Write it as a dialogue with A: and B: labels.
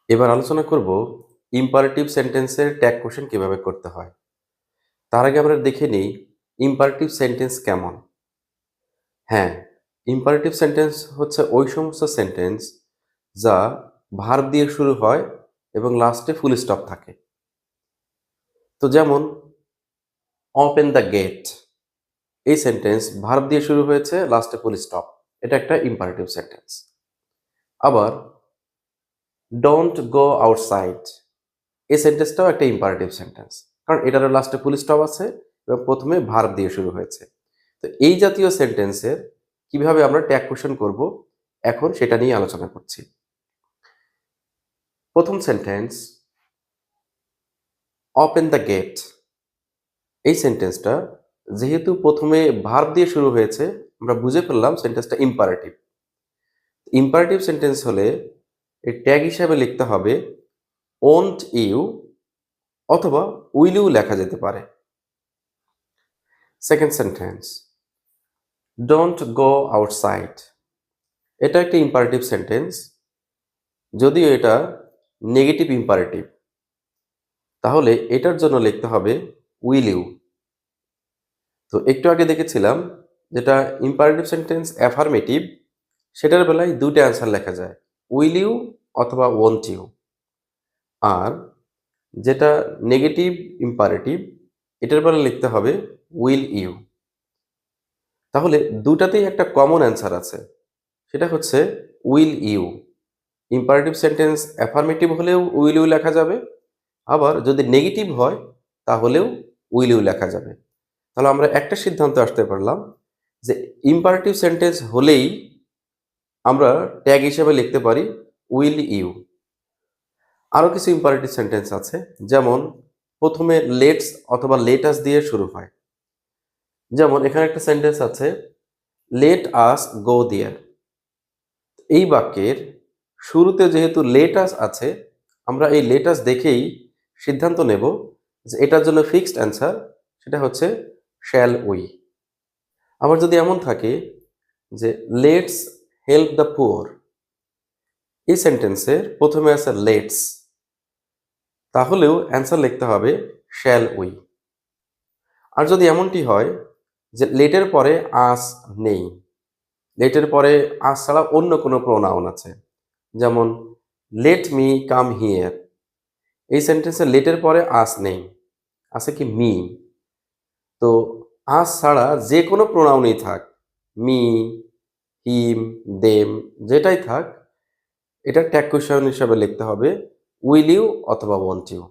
A: এবার আলোচনা করব ইম্পারেটিভ সেন্টেন্সের ট্যাগ কোশ্চেন কিভাবে করতে হয়। তার আগে আমরা দেখে নিই ইম্পারেটিভ সেন্টেন্স কেমন। হ্যাঁ, ইম্পারেটিভ সেন্টেন্স হচ্ছে ওই সমস্ত সেন্টেন্স যা ভার্ব দিয়ে শুরু হয় এবং লাস্টে ফুল স্টপ থাকে। তো যেমন ওপেন দ্য গেট, এই সেন্টেন্স ভার্ব দিয়ে শুরু হয়েছে, লাস্টে ফুল স্টপ, এটা একটা ইম্পারেটিভ সেন্টেন্স। আবার ডোন্ট গো আউটসাইড, এই সেন্টেন্সটাও একটা ইম্পারেটিভ সেন্টেন্স, কারণ এটারও লাস্টে ফুল স্টপ আছে এবং প্রথমে ভার্ব দিয়ে শুরু হয়েছে। তো এই জাতীয় সেন্টেন্সের কিভাবে আমরা ট্যাগ কোশ্চেন করব, এখন সেটা নিয়ে আলোচনা করছি। প্রথম সেন্টেন্স ওপেন দ্য গেট, এই সেন্টেন্সটা যেহেতু প্রথমে ভার্ব দিয়ে শুরু হয়েছে, আমরা বুঝে ফেললাম সেন্টেন্সটা ইম্পারেটিভ। ইম্পারেটিভ সেন্টেন্স হলে এর ট্যাগ হিসাবে লিখতে হবে ওন্ট ইউ অথবা উইল ইউ লেখা যেতে পারে। Second sentence don't go outside, এটা একটা ইম্পারেটিভ সেন্টেন্স, যদিও এটা নেগেটিভ ইম্পারেটিভ, তাহলে এটার জন্য লিখতে হবে উইল ইউ। তো একটু আগে দেখেছিলাম যেটা ইম্পারেটিভ সেন্টেন্স অ্যাফার্মেটিভ, সেটার বেলায় দুটো অ্যান্সার লেখা যায়, উইল ইউ অথবা ওয়ন্ট ইউ। আর যেটা নেগেটিভ ইম্পারেটিভ, এটার বেলায় লিখতে হবে উইল ইউ। তাহলে দুটাতেই একটা কমন অ্যান্সার আছে, সেটা হচ্ছে will you. Imperative sentence affirmative হলেও উইল ইউ লেখা যাবে, আবার যদি নেগেটিভ হয় তাহলেও উইল ইউ লেখা যাবে। তাহলে আমরা একটা সিদ্ধান্ত আসতে পারলাম যে ইম্পারেটিভ সেন্টেন্স হলেই আমরা ট্যাগ হিসেবে লিখতে পারি উইল ইউ। আরও কিছু ইম্পারেটিভ সেন্টেন্স আছে, যেমন প্রথমে লেটস অথবা লেটাস দিয়ে শুরু হয়। যেমন এখানে একটা সেন্টেন্স আছে লেট আস গো দেয়ার, এই বাক্যের শুরুতে যেহেতু লেটাস আছে, আমরা এই লেটাস দেখেই সিদ্ধান্ত নেব যে এটার জন্য ফিক্সড অ্যান্সার সেটা হচ্ছে শ্যাল উই। আবার যদি এমন থাকে যে লেটস হেল্প দ্য পুয়ার, এই সেন্টেন্সের প্রথমে আছে লেটস, তাহলেও অ্যান্সার লিখতে হবে শ্যাল উই। আর যদি এমনটি হয় যে লেটের পরে আস নেই, লেটের পরে আস ছাড়া অন্য কোনো প্রোনাউন আছে, যেমন লেট মি কাম হিয়ার, এই সেন্টেন্সে লেটের পরে আস নেই, আছে কি মি। তো আস ছাড়া যে কোনো প্রোনাউনই থাক, মি, হিম, দেম, যেটাই থাক, এটা ট্যাগ কোশ্চেন হিসাবে লিখতে হবে উইল ইউ অথবা ওয়ন্ট ইউ।